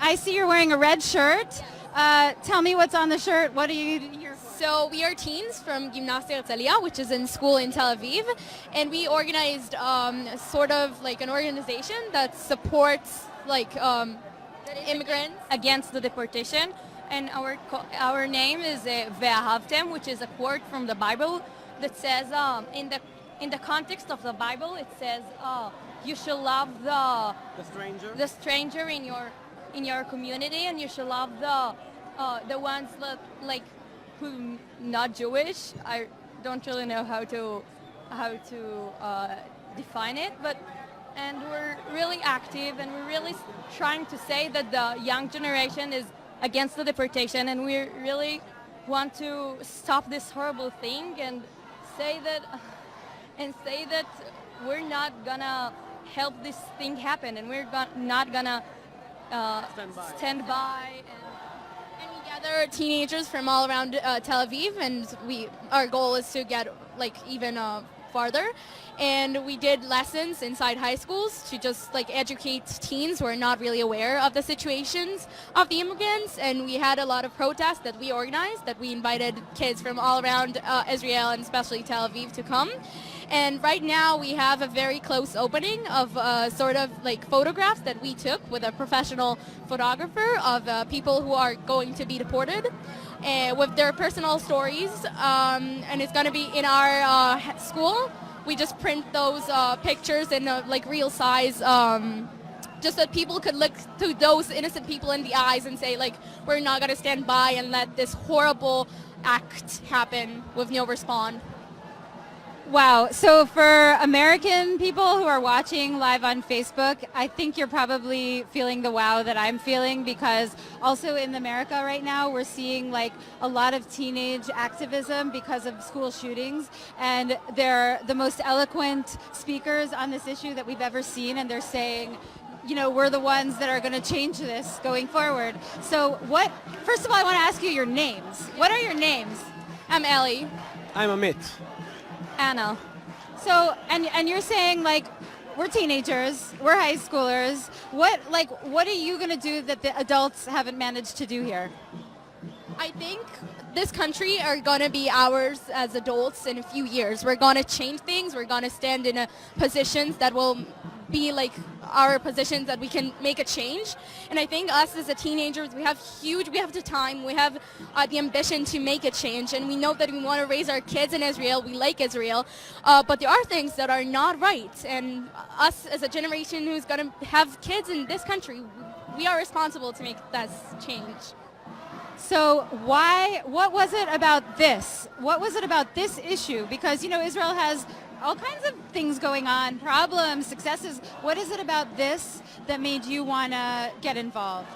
I see you're wearing a red shirt. Tell me what's on the shirt. What are you here for? So we are teens from Gimnasia Herzliya, which is in school in Tel Aviv, and we organized sort of like an organization that supports like immigrants against the deportation. And our name is Ve'ahavtem, which is a quote from the Bible that says, in the context of the Bible, it says, you should love the stranger in your community, and you should love the ones that like who not Jewish. I don't really know how to define it, and we're really active, and we're really trying to say that the young generation is against the deportation, and we really want to stop this horrible thing and say that we're not gonna help this thing happen, and we're not gonna stand by. And we gather teenagers from all around Tel Aviv, and our goal is to get like even farther. And we did lessons inside high schools to just like educate teens who are not really aware of the situations of the immigrants. And we had a lot of protests that we organized, that we invited kids from all around Israel and especially Tel Aviv to come. And right now we have a very close opening of sort of like photographs that we took with a professional photographer of people who are going to be deported with their personal stories. And it's going to be in our school. We just print those pictures in like real size, just so that people could look to those innocent people in the eyes and say, like, we're not going to stand by and let this horrible act happen with no response. Wow. So for American people who are watching live on Facebook, I think you're probably feeling the wow that I'm feeling, because also in America right now, we're seeing like a lot of teenage activism because of school shootings, and they're the most eloquent speakers on this issue that we've ever seen, and they're saying, you know, we're the ones that are going to change this going forward. So first of all, I want to ask you your names. What are your names? I'm Ellie. I'm Amit. Anna. So, and you're saying like, we're teenagers, we're high schoolers. What are you going to do that the adults haven't managed to do here? I think this country are going to be ours as adults in a few years. We're going to change things. We're going to stand in positions that will be like our positions that we can make a change. And I think us as a teenagers, we have the time, we have the ambition to make a change, and we know that we want to raise our kids in Israel. We like Israel, but there are things that are not right. And us as a generation who's going to have kids in this country, we are responsible to make that change. So what was it about this? What was it about this issue? Because, you know, Israel has all kinds of things going on, problems, successes. What is it about this that made you want to get involved?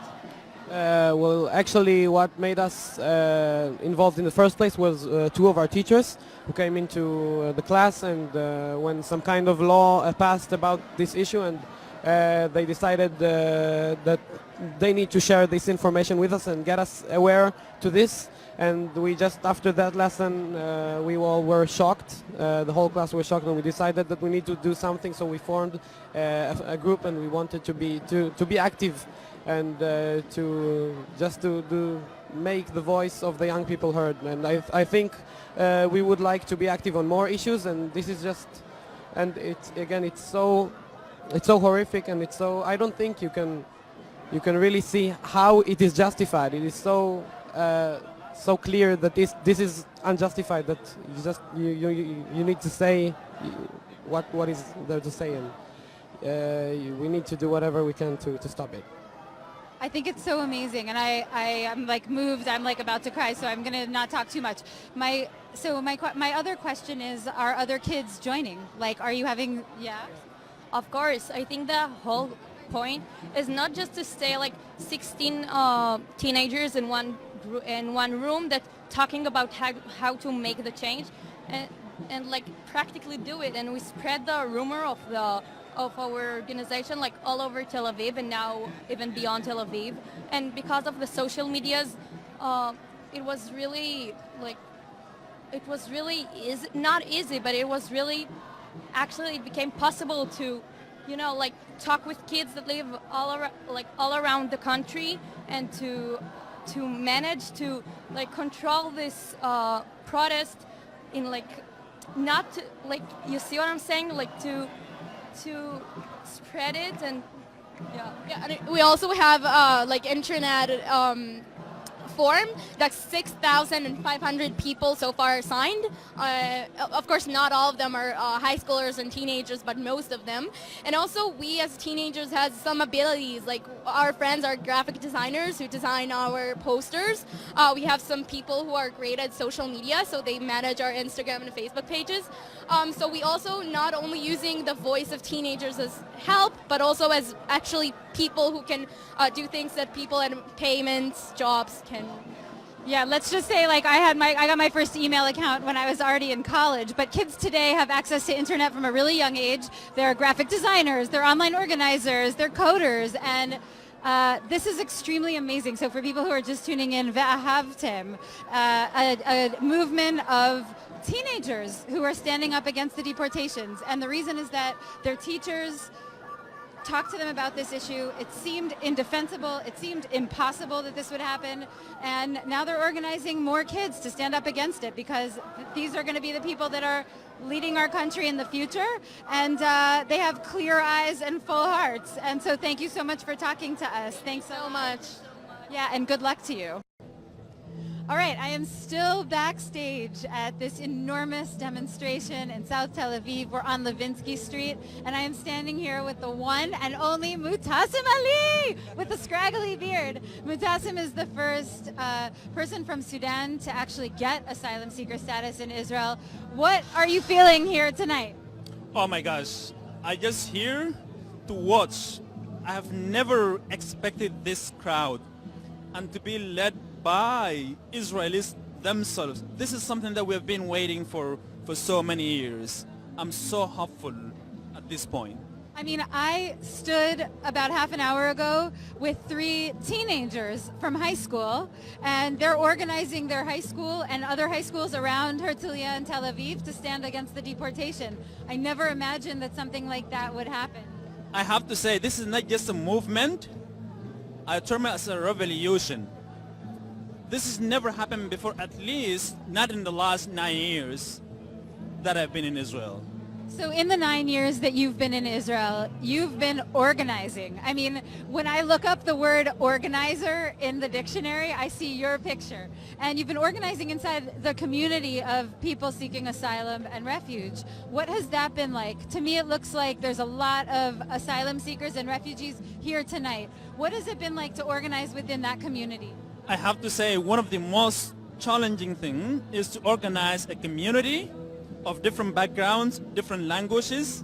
Well, actually, what made us involved in the first place was two of our teachers who came into the class, and when some kind of law passed about this issue, and they decided that they need to share this information with us and get us aware to this. And we just, after that lesson, we all were shocked. The whole class was shocked, and we decided that we need to do something. So we formed a group, and we wanted to be active, and to make the voice of the young people heard. And I think we would like to be active on more issues. And this is just, and it's so horrific, and it's so, I don't think you can really see how it is justified. It is so clear that this is unjustified, that you need to say what is there to say, and we need to do whatever we can to stop it. I think it's so amazing, and I am like moved. I'm like about to cry, so I'm gonna not talk too much. My other question is, are other kids joining? Like, are you having? Yeah. Of course, I think the whole point is not just to stay like 16 teenagers in one room that talking about how to make the change, and like practically do it. And we spread the rumor of our organization like all over Tel Aviv, and now even beyond Tel Aviv. And because of the social medias, it was really not easy, but it was really, actually it became possible to you know, like talk with kids that live all around the country, and to manage to like control this protest in like not to, like, you see what I'm saying, like to spread it. And Yeah, and we also have like internet form that 6,500 people so far signed. Of course, not all of them are high schoolers and teenagers, but most of them. And also, we as teenagers have some abilities. Like our friends are graphic designers who design our posters. We have some people who are great at social media, so they manage our Instagram and Facebook pages. So we also not only using the voice of teenagers as help, but also as actually people who can do things that people in payments, jobs can. Yeah, let's just say like I got my first email account when I was already in college, but kids today have access to internet from a really young age. They're graphic designers, they're online organizers, they're coders, and this is extremely amazing. So for people who are just tuning in, Ve'ahavtem, a movement of teenagers who are standing up against the deportations. And the reason is that their teachers talked to them about this issue. It seemed indefensible. It seemed impossible that this would happen. And now they're organizing more kids to stand up against it, because these are going to be the people that are leading our country in the future. And they have clear eyes and full hearts. And so thank you so much for talking to us. Thanks so much. Yeah, and good luck to you. All right, I am still backstage at this enormous demonstration in South Tel Aviv. We're on Levinsky Street, and I am standing here with the one and only Mutassim Ali with the scraggly beard. Mutassim is the first person from Sudan to actually get asylum seeker status in Israel. What are you feeling here tonight? Oh my gosh, I just here to watch. I have never expected this crowd, and to be led by Israelis themselves. This is something that we have been waiting for so many years. I'm so hopeful at this point. I mean, I stood about half an hour ago with 3 teenagers from high school, and they're organizing their high school and other high schools around Herzliya and Tel Aviv to stand against the deportation. I never imagined that something like that would happen. I have to say, this is not just a movement. I term it as a revolution. This has never happened before, at least not in the last 9 years that I've been in Israel. So in the 9 years that you've been in Israel, you've been organizing. I mean, when I look up the word organizer in the dictionary, I see your picture. And you've been organizing inside the community of people seeking asylum and refuge. What has that been like? To me, it looks like there's a lot of asylum seekers and refugees here tonight. What has it been like to organize within that community? I have to say, one of the most challenging things is to organize a community of different backgrounds, different languages,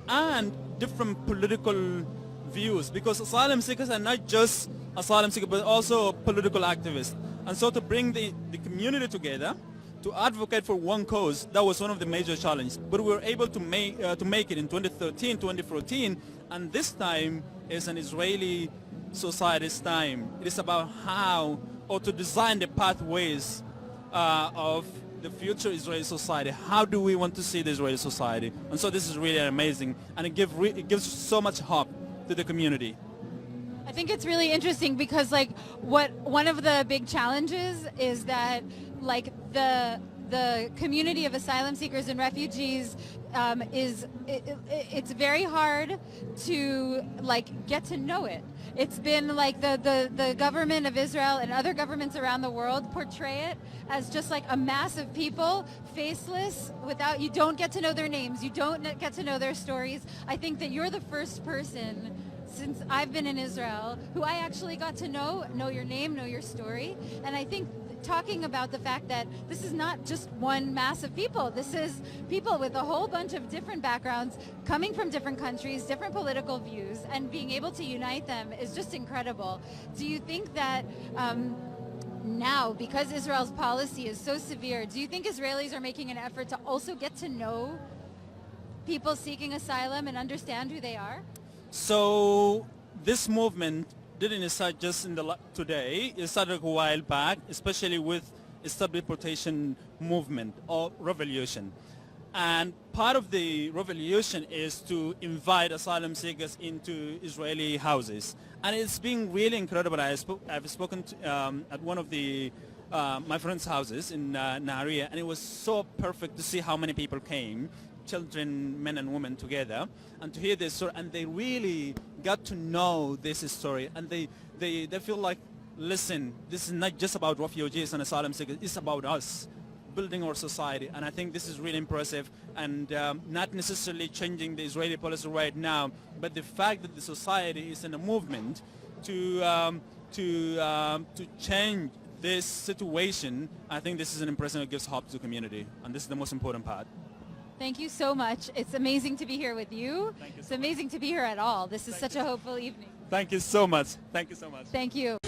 and different political views, because asylum seekers are not just asylum seekers but also political activists. And so to bring the community together to advocate for one cause, that was one of the major challenges. But we were able to make it in 2013, 2014, and this time is an Israeli society's time. It is about how, or to design the pathways of the future Israeli society. How do we want to see the Israeli society? And so this is really amazing, and it gives so much hope to the community. I think it's really interesting because one of the big challenges is that the community of asylum seekers and refugees it's very hard to get to know it. It's been like the government of Israel and other governments around the world portray it as just like a mass of people, faceless, you don't get to know their names, you don't get to know their stories. I think that you're the first person since I've been in Israel who I actually got to know your name, know your story. And I think talking about the fact that this is not just one mass of people. This is people with a whole bunch of different backgrounds, coming from different countries, different political views, and being able to unite them is just incredible. Do you think that now, because Israel's policy is so severe, do you think Israelis are making an effort to also get to know people seeking asylum and understand who they are? So this movement didn't start just today. It started a while back, especially with stop deportation movement or revolution. And part of the revolution is to invite asylum seekers into Israeli houses. And it's been really incredible. I've spoken to, at one of the my friend's houses in Nahariya, and it was so perfect to see how many people came, children, men and women together, and to hear this story. And they really got to know this story, and they feel like, listen, this is not just about refugees and asylum seekers, it's about us building our society. And I think this is really impressive, and not necessarily changing the Israeli policy right now, but the fact that the society is in a movement to change this situation. I think this is an impression that gives hope to the community, and this is the most important part. Thank you so much. It's amazing to be here with you. Thank you so It's amazing to be here at all. This is such a hopeful evening. Thank you so much. Thank you so much. Thank you.